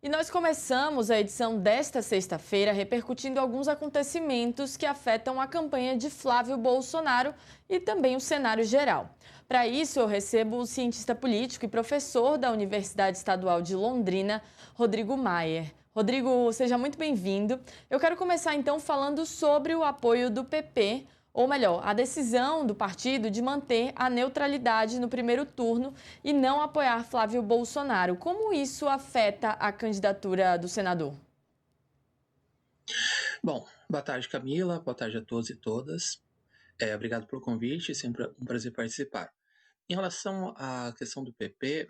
E nós começamos a edição desta sexta-feira repercutindo alguns acontecimentos que afetam a campanha de Flávio Bolsonaro e também o cenário geral. Para isso, eu recebo o cientista político e professor da Universidade Estadual de Londrina, Rodrigo Maier. Rodrigo, seja muito bem-vindo. Eu quero começar então falando sobre o apoio do PP, ou melhor, a decisão do partido de manter a neutralidade no primeiro turno e não apoiar Flávio Bolsonaro. Como isso afeta a candidatura do senador? Bom, boa tarde, Camila. Boa tarde a todos e todas. Obrigado pelo convite, é sempre um prazer participar. Em relação à questão do PP,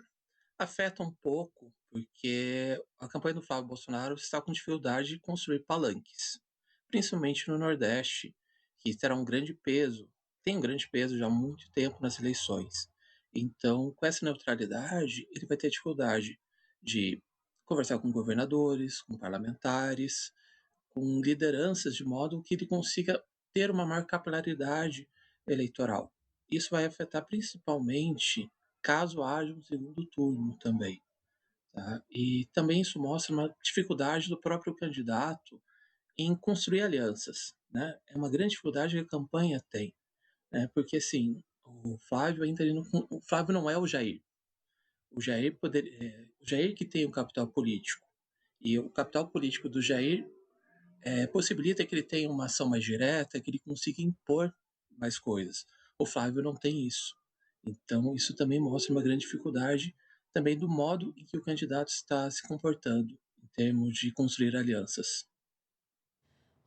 afeta um pouco, porque a campanha do Flávio Bolsonaro está com dificuldade de construir palanques, principalmente no Nordeste, que terá um grande peso, tem um grande peso já há muito tempo nas eleições. Então, com essa neutralidade, ele vai ter dificuldade de conversar com governadores, com parlamentares, com lideranças, de modo que ele consiga ter uma maior capilaridade eleitoral. Isso vai afetar principalmente caso haja um segundo turno também. Tá? E também isso mostra uma dificuldade do próprio candidato em construir alianças. Né? É uma grande dificuldade que a campanha tem, né? Porque assim, o Flávio ainda não, o Flávio não é o Jair. O Jair que tem o capital político. E o capital político do Jair possibilita que ele tenha uma ação mais direta, que ele consiga impor mais coisas. O Flávio não tem isso. Então, isso também mostra uma grande dificuldade também do modo em que o candidato está se comportando em termos de construir alianças.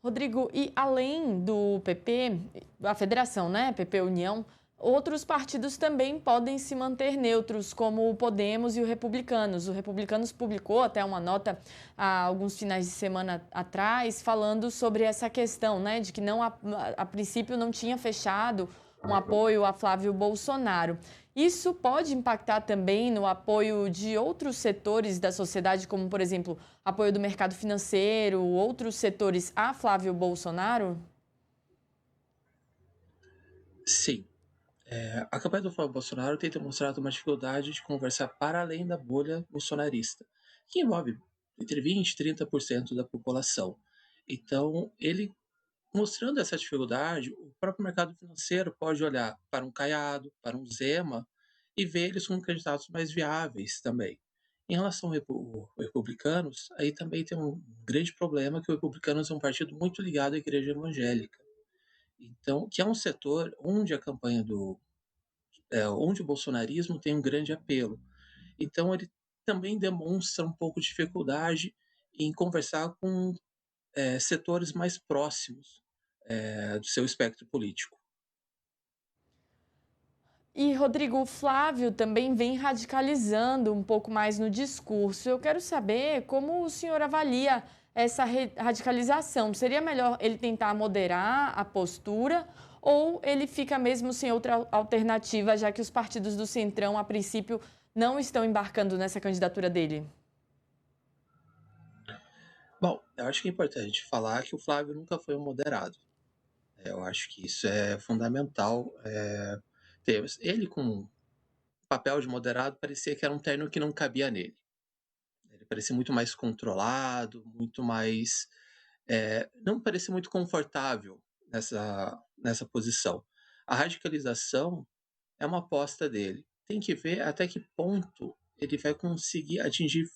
Rodrigo, e além do PP, a federação, né, PP União, outros partidos também podem se manter neutros, como o Podemos e o Republicanos. O Republicanos publicou até uma nota há alguns finais de semana atrás falando sobre essa questão, né, de que não a princípio não tinha fechado um apoio a Flávio Bolsonaro. Isso pode impactar também no apoio de outros setores da sociedade, como, por exemplo, apoio do mercado financeiro, outros setores a Flávio Bolsonaro? Sim, a campanha do Flávio Bolsonaro tem demonstrado uma dificuldade de conversar para além da bolha bolsonarista, que envolve entre 20% e 30% da população. Então, ele mostrando essa dificuldade, o próprio mercado financeiro pode olhar para um Caiado, para um Zema, e ver eles como candidatos mais viáveis também. Em relação aos republicanos, aí também tem um grande problema que o republicanos é um partido muito ligado à igreja evangélica. Então, que é um setor onde a campanha onde o bolsonarismo tem um grande apelo. Então, ele também demonstra um pouco de dificuldade em conversar com setores mais próximos do seu espectro político. E, Rodrigo, o Flávio também vem radicalizando um pouco mais no discurso. Eu quero saber como o senhor avalia essa radicalização. Seria melhor ele tentar moderar a postura ou ele fica mesmo sem outra alternativa, já que os partidos do Centrão, a princípio, não estão embarcando nessa candidatura dele? Bom, eu acho que é importante falar que o Flávio nunca foi um moderado. Eu acho que isso é fundamental. Ele, com papel de moderado, parecia que era um terno que não cabia nele. Ele parecia muito mais controlado, muito mais. Não parecia muito confortável nessa posição. A radicalização é uma aposta dele. Tem que ver até que ponto ele vai conseguir atingir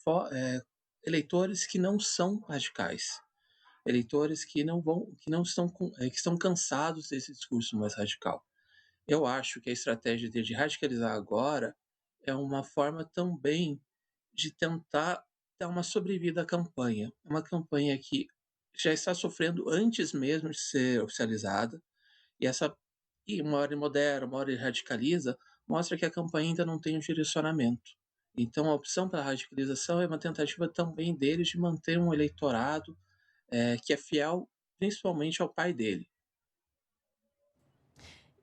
eleitores que não são radicais, eleitores que não vão, que não estão, que estão cansados desse discurso mais radical. Eu acho que a estratégia dele de radicalizar agora é uma forma também de tentar dar uma sobrevida à campanha. É uma campanha que já está sofrendo antes mesmo de ser oficializada, e uma hora ele modera, uma hora ele radicaliza, mostra que a campanha ainda não tem um direcionamento. Então a opção pela radicalização é uma tentativa também deles de manter um eleitorado que é fiel principalmente ao pai dele.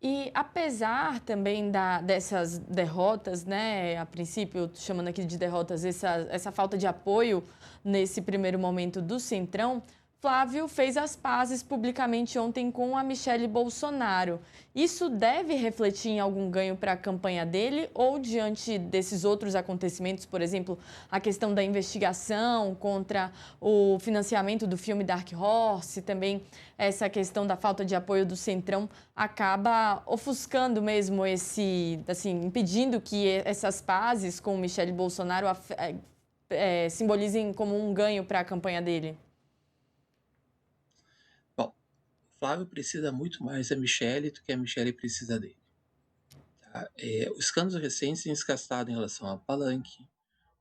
E apesar também dessas derrotas, né, a princípio, chamando aqui de derrotas, essa falta de apoio nesse primeiro momento do Centrão, Flávio fez as pazes publicamente ontem com a Michele Bolsonaro. Isso deve refletir em algum ganho para a campanha dele ou diante desses outros acontecimentos, por exemplo, a questão da investigação contra o financiamento do filme Dark Horse, também essa questão da falta de apoio do Centrão acaba ofuscando mesmo assim, impedindo que essas pazes com Michele Bolsonaro simbolizem como um ganho para a campanha dele? Bom, o Flávio precisa muito mais da Michelle do que a Michelle precisa dele. Tá? Os escândalos recentes têm escastado em relação ao Palanque,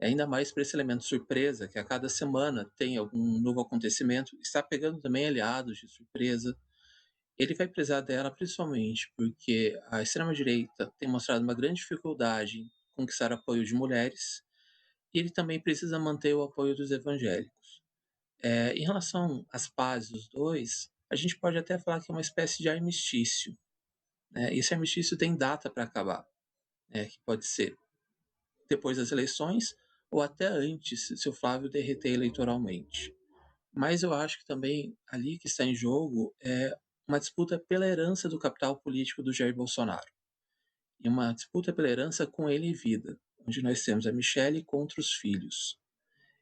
ainda mais para esse elemento surpresa, que a cada semana tem algum novo acontecimento, está pegando também aliados de surpresa. Ele vai precisar dela principalmente porque a extrema-direita tem mostrado uma grande dificuldade em conquistar apoio de mulheres, e ele também precisa manter o apoio dos evangélicos. Em relação às pazes dos dois, a gente pode até falar que é uma espécie de armistício. Né? Esse armistício tem data para acabar, né? Que pode ser depois das eleições ou até antes, se o Flávio derreter eleitoralmente. Mas eu acho que também ali que está em jogo é uma disputa pela herança do capital político do Jair Bolsonaro. E uma disputa pela herança com ele em vida, onde nós temos a Michelle contra os filhos.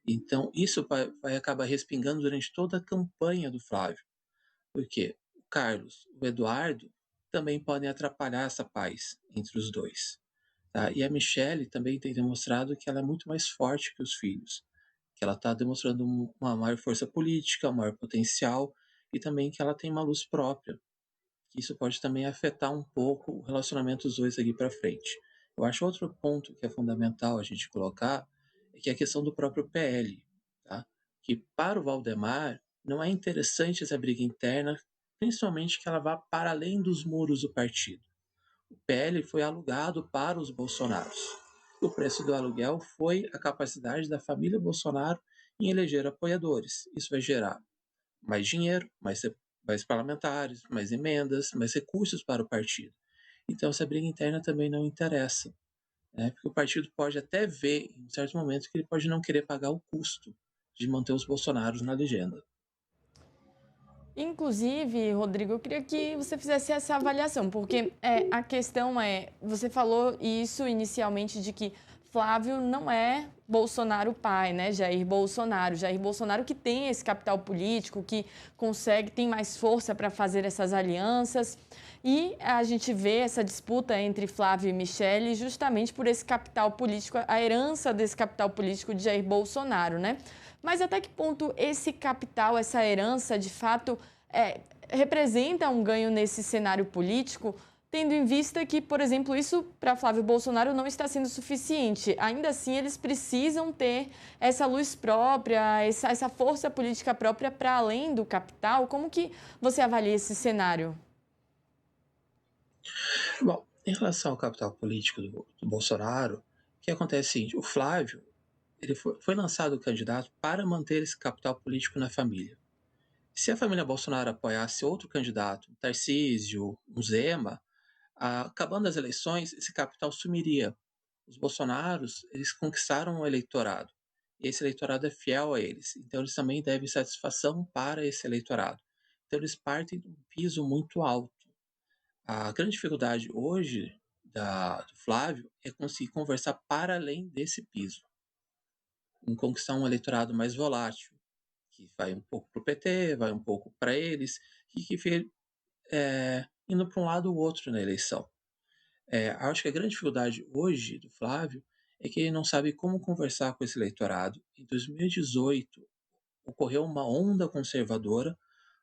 Então, isso vai acabar respingando durante toda a campanha do Flávio. Porque o Carlos, o Eduardo, também podem atrapalhar essa paz entre os dois. Tá? E a Michelle também tem demonstrado que ela é muito mais forte que os filhos, que ela está demonstrando uma maior força política, um maior potencial e também que ela tem uma luz própria. Isso pode também afetar um pouco o relacionamento dos dois aqui para frente. Eu acho outro ponto que é fundamental a gente colocar é que é a questão do próprio PL, tá? Que para o Valdemar não é interessante essa briga interna, principalmente que ela vá para além dos muros do partido. O PL foi alugado para os Bolsonaros. O preço do aluguel foi a capacidade da família Bolsonaro em eleger apoiadores. Isso vai gerar mais dinheiro, mais parlamentares, mais emendas, mais recursos para o partido. Então, essa briga interna também não interessa, né? Porque o partido pode até ver, em certos momentos, que ele pode não querer pagar o custo de manter os Bolsonaros na legenda. Inclusive, Rodrigo, eu queria que você fizesse essa avaliação, porque a questão você falou isso inicialmente de que Flávio não é Bolsonaro pai, né? Jair Bolsonaro. Jair Bolsonaro que tem esse capital político, que consegue, tem mais força para fazer essas alianças. E a gente vê essa disputa entre Flávio e Michele justamente por esse capital político, a herança desse capital político de Jair Bolsonaro, né? Mas até que ponto esse capital, essa herança, de fato, representa um ganho nesse cenário político, tendo em vista que, por exemplo, isso para Flávio Bolsonaro não está sendo suficiente. Ainda assim, eles precisam ter essa luz própria, essa força política própria para além do capital. Como que você avalia esse cenário? Bom, em relação ao capital político do Bolsonaro, o que acontece é o seguinte, o Flávio ele foi lançado candidato para manter esse capital político na família. Se a família Bolsonaro apoiasse outro candidato, um Tarcísio, um Zema, acabando as eleições, esse capital sumiria. Os Bolsonaros, eles conquistaram o eleitorado. E esse eleitorado é fiel a eles. Então, eles também devem satisfação para esse eleitorado. Então, eles partem de um piso muito alto. A grande dificuldade hoje do Flávio é conseguir conversar para além desse piso, em conquistar um eleitorado mais volátil, que vai um pouco para o PT, vai um pouco para eles, e que fica indo para um lado ou outro na eleição. Acho que a grande dificuldade hoje do Flávio é que ele não sabe como conversar com esse eleitorado. Em 2018, ocorreu uma onda conservadora,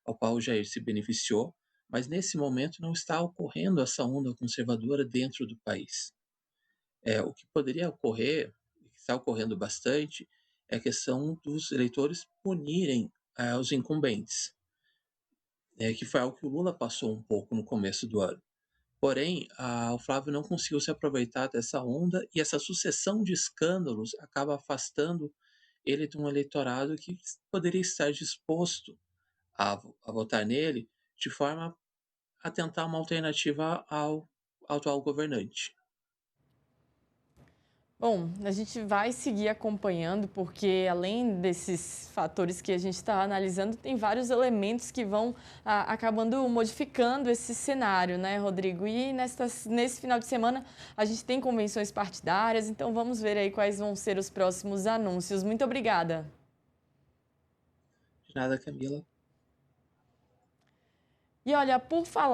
ao qual o Jair se beneficiou, mas nesse momento não está ocorrendo essa onda conservadora dentro do país. O que poderia ocorrer, e que está ocorrendo bastante, é a questão dos eleitores punirem os incumbentes, que foi algo que o Lula passou um pouco no começo do ano. Porém, o Flávio não conseguiu se aproveitar dessa onda e essa sucessão de escândalos acaba afastando ele de um eleitorado que poderia estar disposto a votar nele de forma a tentar uma alternativa ao atual governante. Bom, a gente vai seguir acompanhando, porque além desses fatores que a gente está analisando, tem vários elementos que vão acabando modificando esse cenário, né, Rodrigo? E nesse final de semana a gente tem convenções partidárias, então vamos ver aí quais vão ser os próximos anúncios. Muito obrigada. De nada, Camila. E olha, por falar